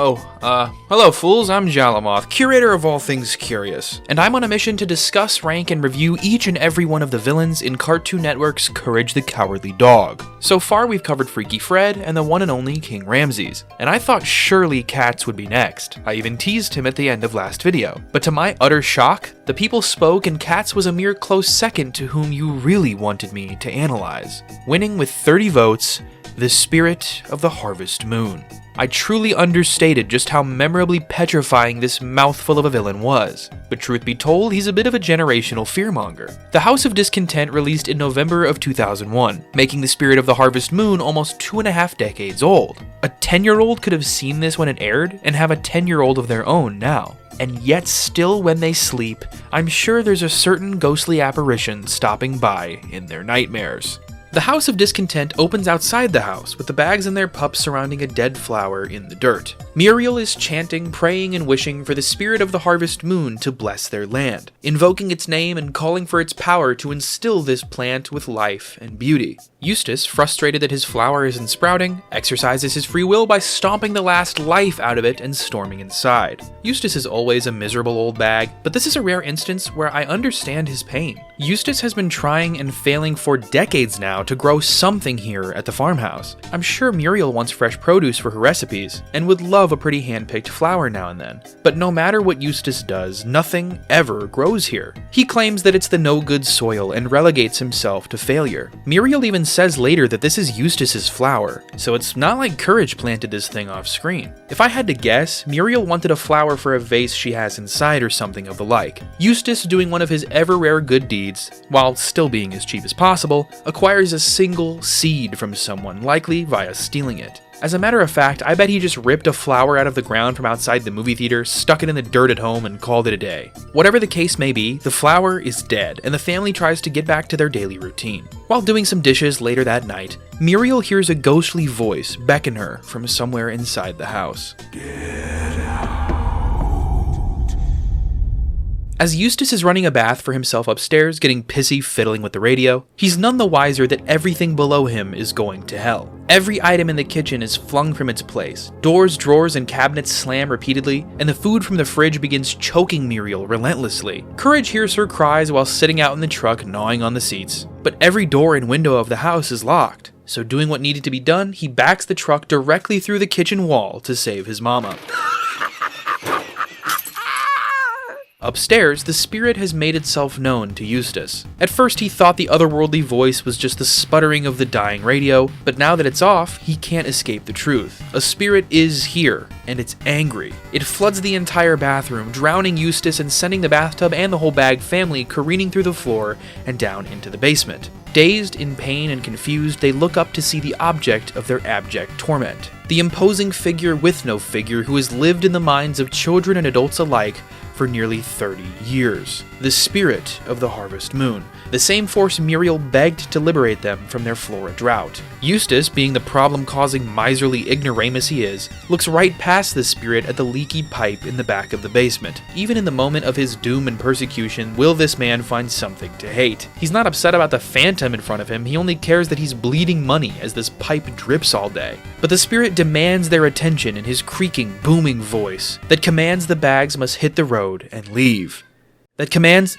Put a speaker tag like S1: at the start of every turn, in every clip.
S1: Hello fools, I'm Jallomoth, curator of all things curious, and I'm on a mission to discuss, rank, and review each and every one of the villains in Cartoon Network's Courage the Cowardly Dog. So far we've covered Freaky Fred and the one and only King Ramses, and I thought surely Cats would be next. I even teased him at the end of last video. But to my utter shock, the people spoke and Cats was a mere close second to whom you really wanted me to analyze. Winning with 30 votes, the Spirit of the Harvest Moon. I truly understated just how memorably petrifying this mouthful of a villain was, but truth be told, he's a bit of a generational fearmonger. The House of Discontent released in November of 2001, making the Spirit of the Harvest Moon almost 2.5 decades old. A 10-year-old could have seen this when it aired, and have a 10-year-old of their own now. And yet still when they sleep, I'm sure there's a certain ghostly apparition stopping by in their nightmares. The House of Discontent opens outside the house, with the bags and their pups surrounding a dead flower in the dirt. Muriel is chanting, praying, and wishing for the Spirit of the Harvest Moon to bless their land, invoking its name and calling for its power to instill this plant with life and beauty. Eustace, frustrated that his flower isn't sprouting, exercises his free will by stomping the last life out of it and storming inside. Eustace is always a miserable old bag, but this is a rare instance where I understand his pain. Eustace has been trying and failing for decades now to grow something here at the farmhouse. I'm sure Muriel wants fresh produce for her recipes, and would love a pretty hand-picked flower now and then. But no matter what Eustace does, nothing ever grows here. He claims that it's the no-good soil and relegates himself to failure. Muriel even says later that this is Eustace's flower, so it's not like Courage planted this thing off screen. If I had to guess, Muriel wanted a flower for a vase she has inside or something of the like. Eustace, doing one of his ever-rare good deeds, while still being as cheap as possible, acquires a single seed from someone, likely via stealing it. As a matter of fact, I bet he just ripped a flower out of the ground from outside the movie theater, stuck it in the dirt at home, and called it a day. Whatever the case may be, the flower is dead, and the family tries to get back to their daily routine. While doing some dishes later that night, Muriel hears a ghostly voice beckon her from somewhere inside the house. Get out. As Eustace is running a bath for himself upstairs, getting pissy fiddling with the radio, he's none the wiser that everything below him is going to hell. Every item in the kitchen is flung from its place. Doors, drawers, and cabinets slam repeatedly, and the food from the fridge begins choking Muriel relentlessly. Courage hears her cries while sitting out in the truck gnawing on the seats. But every door and window of the house is locked. So doing what needed to be done, he backs the truck directly through the kitchen wall to save his mama. Upstairs, the spirit has made itself known to Eustace. At first he thought the otherworldly voice was just the sputtering of the dying radio, but now that it's off, he can't escape the truth. A spirit is here, and it's angry. It floods the entire bathroom, drowning Eustace and sending the bathtub and the whole Bag family careening through the floor and down into the basement. Dazed, in pain, and confused, they look up to see the object of their abject torment. The imposing figure with no figure who has lived in the minds of children and adults alike for nearly 30 years. The Spirit of the Harvest Moon, the same force Muriel begged to liberate them from their flora drought. Eustace, being the problem-causing miserly ignoramus he is, looks right past the spirit at the leaky pipe in the back of the basement. Even in the moment of his doom and persecution, will this man find something to hate? He's not upset about the phantom in front of him, he only cares that he's bleeding money as this pipe drips all day. But the spirit demands their attention in his creaking, booming voice that commands the bags must hit the road and leave. That commands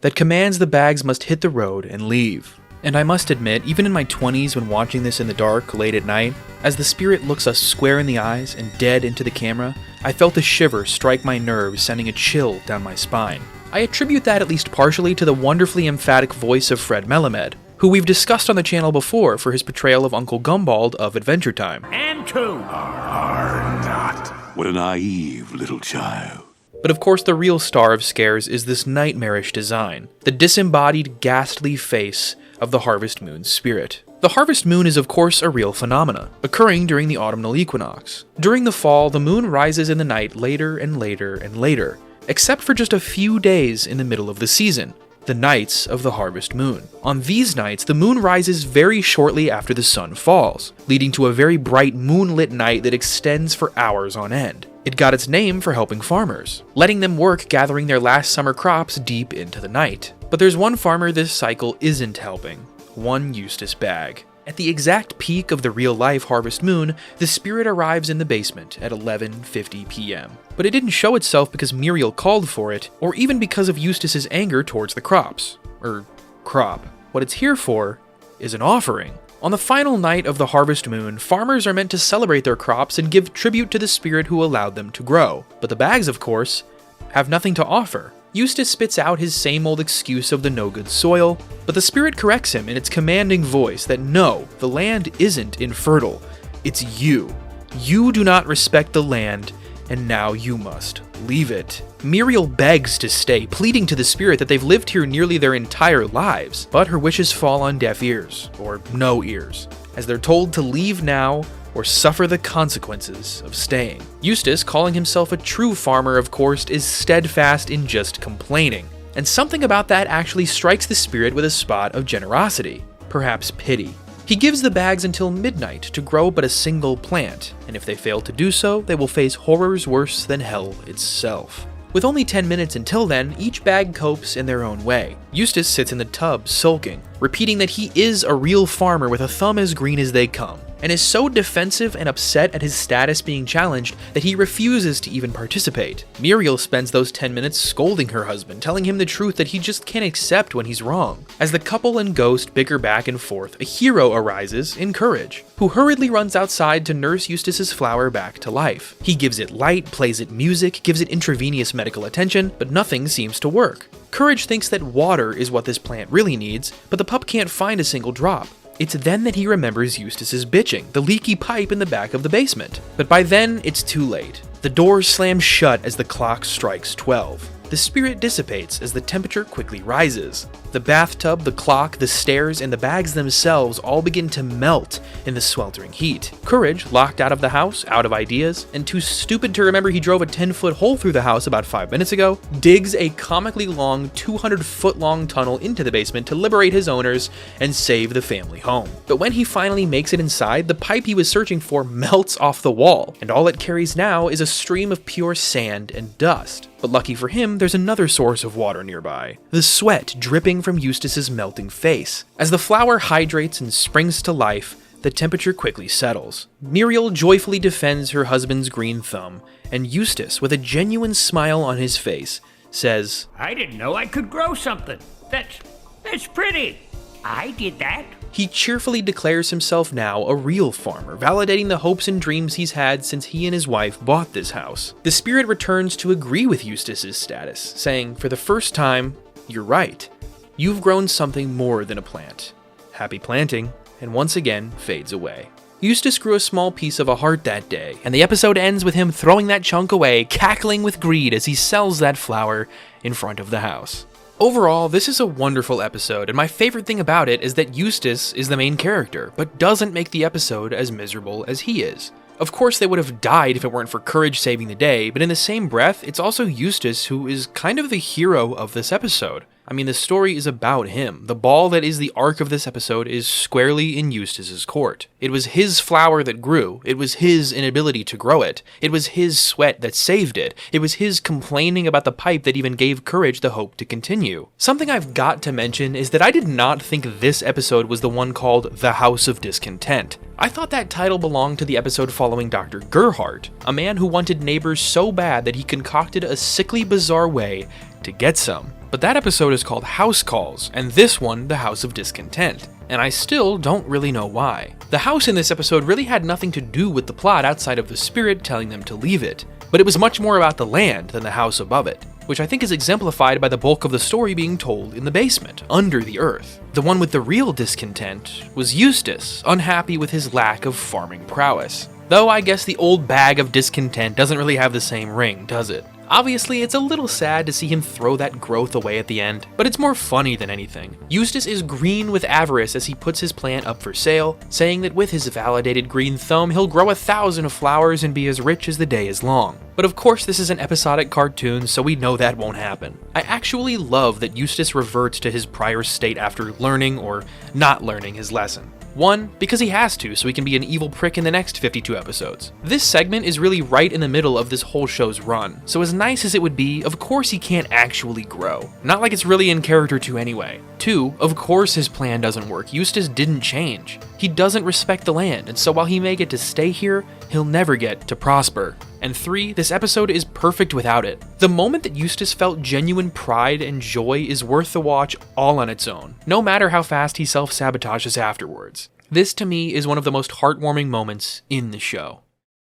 S1: the bags must hit the road and leave. And I must admit, even in my 20s when watching this in the dark late at night, as the spirit looks us square in the eyes and dead into the camera, I felt a shiver strike my nerves, sending a chill down my spine. I attribute that at least partially to the wonderfully emphatic voice of Fred Melamed, who we've discussed on the channel before for his portrayal of Uncle Gumbald of Adventure Time.
S2: And two are not. What a naive little child.
S1: But of course the real star of Scares is this nightmarish design, the disembodied, ghastly face of the Harvest Moon's spirit. The Harvest Moon is of course a real phenomena, occurring during the autumnal equinox. During the fall, the moon rises in the night later and later and later, except for just a few days in the middle of the season, the nights of the Harvest Moon. On these nights, the moon rises very shortly after the sun falls, leading to a very bright moonlit night that extends for hours on end. It got its name for helping farmers, letting them work gathering their last summer crops deep into the night. But there's one farmer this cycle isn't helping, one Eustace Bag. At the exact peak of the real-life harvest moon, the spirit arrives in the basement at 11:50 p.m. But it didn't show itself because Muriel called for it, or even because of Eustace's anger towards the crops. Crop. What it's here for is an offering. On the final night of the harvest moon, farmers are meant to celebrate their crops and give tribute to the spirit who allowed them to grow. But the bags, of course, have nothing to offer. Eustace spits out his same old excuse of the no-good soil, but the spirit corrects him in its commanding voice that no, the land isn't infertile. It's you. You do not respect the land, and now you must leave it. Muriel begs to stay, pleading to the spirit that they've lived here nearly their entire lives, but her wishes fall on deaf ears, or no ears, as they're told to leave now or suffer the consequences of staying. Eustace, calling himself a true farmer, of course, is steadfast in just complaining, and something about that actually strikes the spirit with a spot of generosity, perhaps pity. He gives the bags until midnight to grow but a single plant, and if they fail to do so, they will face horrors worse than hell itself. With only 10 minutes until then, each bag copes in their own way. Eustace sits in the tub, sulking, repeating that he is a real farmer with a thumb as green as they come, and is so defensive and upset at his status being challenged that he refuses to even participate. Muriel spends those 10 minutes scolding her husband, telling him the truth that he just can't accept when he's wrong. As the couple and Ghost bicker back and forth, a hero arises in Courage, who hurriedly runs outside to nurse Eustace's flower back to life. He gives it light, plays it music, gives it intravenous medical attention, but nothing seems to work. Courage thinks that water is what this plant really needs, but the pup can't find a single drop. It's then that he remembers Eustace's bitching, the leaky pipe in the back of the basement. But by then, it's too late. The doors slam shut as the clock strikes 12. The spirit dissipates as the temperature quickly rises. The bathtub, the clock, the stairs, and the bags themselves all begin to melt in the sweltering heat. Courage, locked out of the house, out of ideas, and too stupid to remember he drove a 10-foot hole through the house about 5 minutes ago, digs a comically long 200-foot-long tunnel into the basement to liberate his owners and save the family home. But when he finally makes it inside, the pipe he was searching for melts off the wall, and all it carries now is a stream of pure sand and dust. But lucky for him, there's another source of water nearby, the sweat dripping from Eustace's melting face. As the flower hydrates and springs to life, the temperature quickly settles. Muriel joyfully defends her husband's green thumb, and Eustace, with a genuine smile on his face, says,
S3: "I didn't know I could grow something. That's pretty. I did that."
S1: He cheerfully declares himself now a real farmer, validating the hopes and dreams he's had since he and his wife bought this house. The spirit returns to agree with Eustace's status, saying, for the first time, "You're right. You've grown something more than a plant. Happy planting," and once again fades away. Eustace grew a small piece of a heart that day, and the episode ends with him throwing that chunk away, cackling with greed as he sells that flower in front of the house. Overall, this is a wonderful episode, and my favorite thing about it is that Eustace is the main character, but doesn't make the episode as miserable as he is. Of course, they would have died if it weren't for Courage saving the day, but in the same breath, it's also Eustace who is kind of the hero of this episode. I mean, the story is about him. The ball that is the arc of this episode is squarely in Eustace's court. It was his flower that grew. It was his inability to grow it. It was his sweat that saved it. It was his complaining about the pipe that even gave Courage the hope to continue. Something I've got to mention is that I did not think this episode was the one called The House of Discontent. I thought that title belonged to the episode following Dr. Gerhardt, a man who wanted neighbors so bad that he concocted a sickly bizarre way to get some. But that episode is called House Calls, and this one, The House of Discontent. And I still don't really know why. The house in this episode really had nothing to do with the plot outside of the spirit telling them to leave it. But it was much more about the land than the house above it, which I think is exemplified by the bulk of the story being told in the basement, under the earth. The one with the real discontent was Eustace, unhappy with his lack of farming prowess. Though I guess the old bag of discontent doesn't really have the same ring, does it? Obviously, it's a little sad to see him throw that growth away at the end, but it's more funny than anything. Eustace is green with avarice as he puts his plant up for sale, saying that with his validated green thumb, he'll grow 1,000 flowers and be as rich as the day is long. But of course, this is an episodic cartoon, so we know that won't happen. I actually love that Eustace reverts to his prior state after learning or not learning his lesson. One, because he has to, so he can be an evil prick in the next 52 episodes. This segment is really right in the middle of this whole show's run, so as nice as it would be, of course he can't actually grow. Not like it's really in character to anyway. Two, of course his plan doesn't work. Eustace didn't change. He doesn't respect the land, and so while he may get to stay here, he'll never get to prosper. And three, this episode is perfect without it. The moment that Eustace felt genuine pride and joy is worth the watch all on its own, no matter how fast he self-sabotages afterwards. This to me is one of the most heartwarming moments in the show.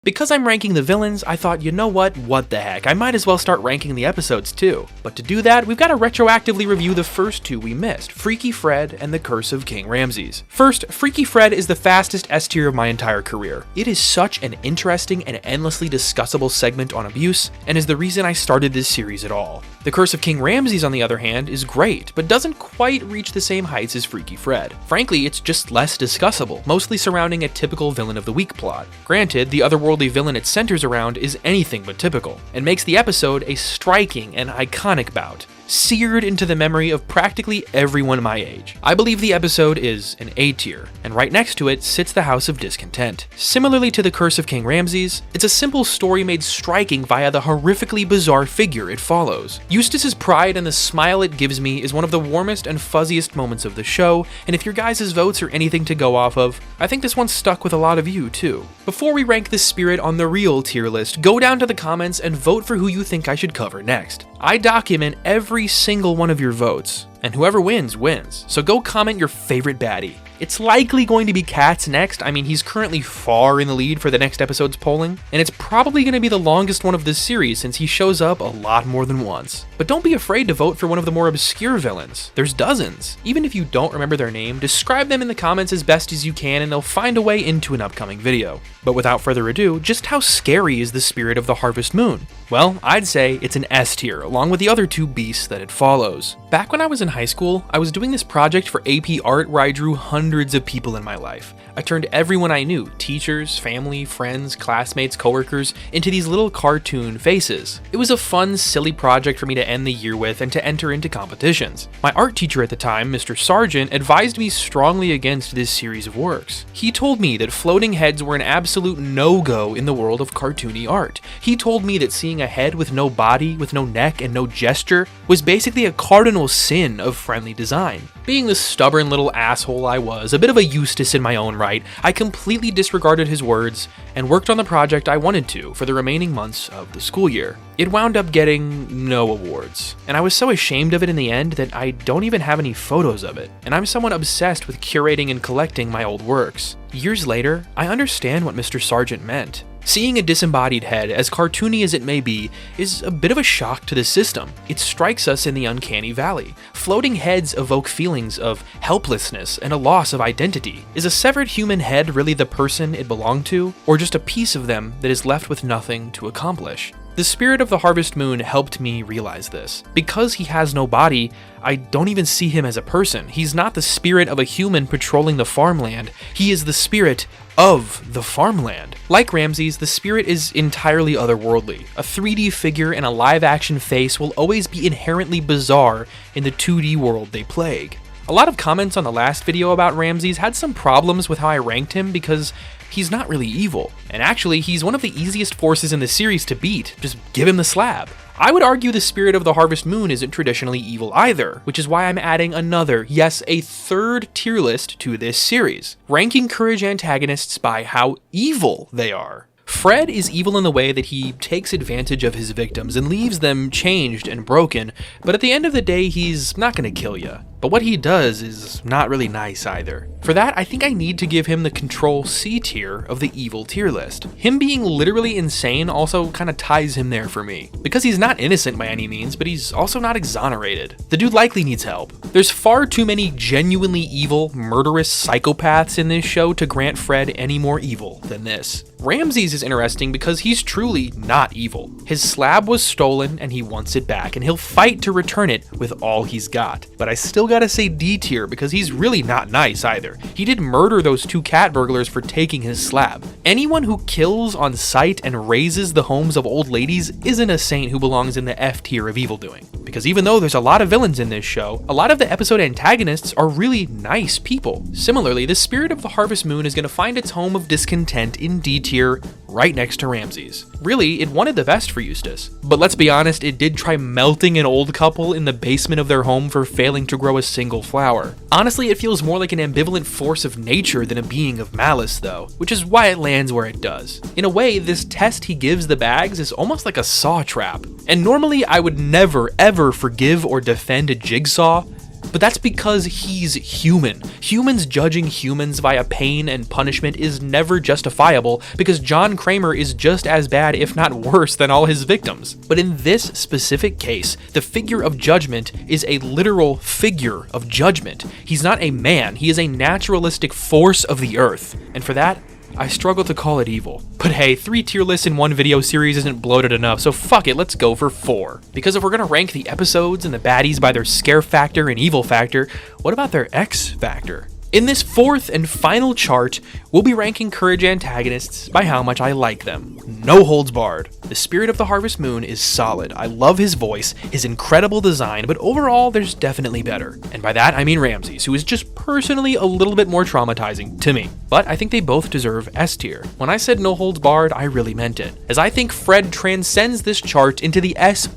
S1: Because I'm ranking the villains, I thought, you know what the heck, I might as well start ranking the episodes too. But to do that, we've got to retroactively review the first two we missed, Freaky Fred and The Curse of King Ramses. First, Freaky Fred is the fastest S tier of my entire career. It is such an interesting and endlessly discussable segment on abuse, and is the reason I started this series at all. The Curse of King Ramses, on the other hand, is great, but doesn't quite reach the same heights as Freaky Fred. Frankly, it's just less discussable, mostly surrounding a typical villain of the week plot. Granted, the otherworldly villain it centers around is anything but typical, and makes the episode a striking and iconic bout, seared into the memory of practically everyone my age. I believe the episode is an A tier, and right next to it sits the House of Discontent. Similarly to The Curse of King Ramses, it's a simple story made striking via the horrifically bizarre figure it follows. Eustace's pride and the smile it gives me is one of the warmest and fuzziest moments of the show, and if your guys' votes are anything to go off of, I think this one stuck with a lot of you too. Before we rank the spirit on the real tier list, go down to the comments and vote for who you think I should cover next. I document every single one of your votes, and whoever wins, wins. So go comment your favorite baddie. It's likely going to be Katz next. I mean, he's currently far in the lead for the next episode's polling, and it's probably going to be the longest one of this series since he shows up a lot more than once. But don't be afraid to vote for one of the more obscure villains. There's dozens. Even if you don't remember their name, describe them in the comments as best as you can and they'll find a way into an upcoming video. But without further ado, just how scary is the spirit of the Harvest Moon? Well, I'd say it's an S tier, along with the other two beasts that it follows. Back when I was in high school, I was doing this project for AP Art where I drew hundreds of people in my life. I turned everyone I knew, teachers, family, friends, classmates, coworkers, into these little cartoon faces. It was a fun, silly project for me to end the year with and to enter into competitions. My art teacher at the time, Mr. Sargent, advised me strongly against this series of works. He told me that floating heads were an absolute no-go in the world of cartoony art. He told me that seeing a head with no body, with no neck, and no gesture was basically a cardinal sin of friendly design. Being the stubborn little asshole I was, a bit of a Eustace in my own right, I completely disregarded his words and worked on the project I wanted to for the remaining months of the school year. It wound up getting no awards, and I was so ashamed of it in the end that I don't even have any photos of it, and I'm someone obsessed with curating and collecting my old works. Years later, I understand what Mr. Sargent meant. Seeing a disembodied head, as cartoony as it may be, is a bit of a shock to the system. It strikes us in the uncanny valley. Floating heads evoke feelings of helplessness and a loss of identity. Is a severed human head really the person it belonged to, or just a piece of them that is left with nothing to accomplish? The spirit of the Harvest Moon helped me realize this. Because he has no body, I don't even see him as a person. He's not the spirit of a human patrolling the farmland. He is the spirit of the farmland. Like Ramses, the spirit is entirely otherworldly. A 3D figure and a live-action face will always be inherently bizarre in the 2D world they plague. A lot of comments on the last video about Ramses had some problems with how I ranked him because he's not really evil. And actually, he's one of the easiest forces in the series to beat. Just give him the slab. I would argue the spirit of the Harvest Moon isn't traditionally evil either, which is why I'm adding another, yes, a third tier list to this series, ranking courage antagonists by how evil they are. Fred is evil in the way that he takes advantage of his victims and leaves them changed and broken, but at the end of the day, he's not gonna kill you. But what he does is not really nice either. For that, I think I need to give him the Control C tier of the evil tier list. Him being literally insane also kind of ties him there for me. Because he's not innocent by any means, but he's also not exonerated. The dude likely needs help. There's far too many genuinely evil, murderous psychopaths in this show to grant Fred any more evil than this. Ramses is interesting because he's truly not evil. His slab was stolen and he wants it back, and he'll fight to return it with all he's got. But I still gotta say D tier because he's really not nice either. He did murder those 2 cat burglars for taking his slab. Anyone who kills on sight and razes the homes of old ladies isn't a saint who belongs in the F tier of evil doing. Because even though there's a lot of villains in this show, a lot of the episode antagonists are really nice people. Similarly, the spirit of the Harvest Moon is gonna find its home of discontent in D tier, right next to Ramses. Really, it wanted the best for Eustace. But let's be honest, it did try melting an old couple in the basement of their home for failing to grow a single flower. Honestly, it feels more like an ambivalent force of nature than a being of malice though, which is why it lands where it does. In a way, this test he gives the bags is almost like a saw trap. And normally I would never ever forgive or defend a Jigsaw, but that's because he's human. Humans judging humans via pain and punishment is never justifiable because John Kramer is just as bad, if not worse, than all his victims. But in this specific case, the figure of judgment is a literal figure of judgment. He's not a man, he is a naturalistic force of the earth. And for that, I struggle to call it evil. But hey, 3 tier lists in one video series isn't bloated enough, so fuck it, let's go for 4. Because if we're gonna rank the episodes and the baddies by their scare factor and evil factor, what about their X factor? In this 4th and final chart, we'll be ranking courage antagonists by how much I like them. No holds barred. The spirit of the Harvest Moon is solid. I love his voice, his incredible design, but overall there's definitely better. And by that I mean Ramses, who is just personally a little bit more traumatizing to me. But I think they both deserve S tier. When I said no holds barred, I really meant it, as I think Fred transcends this chart into the S+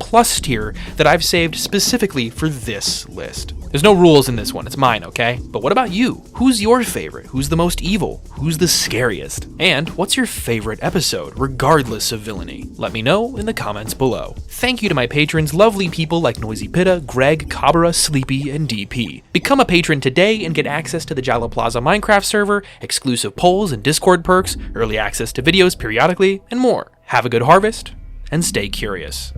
S1: tier that I've saved specifically for this list. There's no rules in this one, it's mine, okay? But what about you? Who's your favorite? Who's the most evil? Who's the scariest? And what's your favorite episode, regardless of villainy? Let me know in the comments below. Thank you to my patrons, lovely people like Noisy Pitta, Greg, Cabra, Sleepy, and DP. Become a patron today and get access to the Jallo Plaza Minecraft server, exclusive polls and Discord perks, early access to videos periodically, and more. Have a good harvest, and stay curious.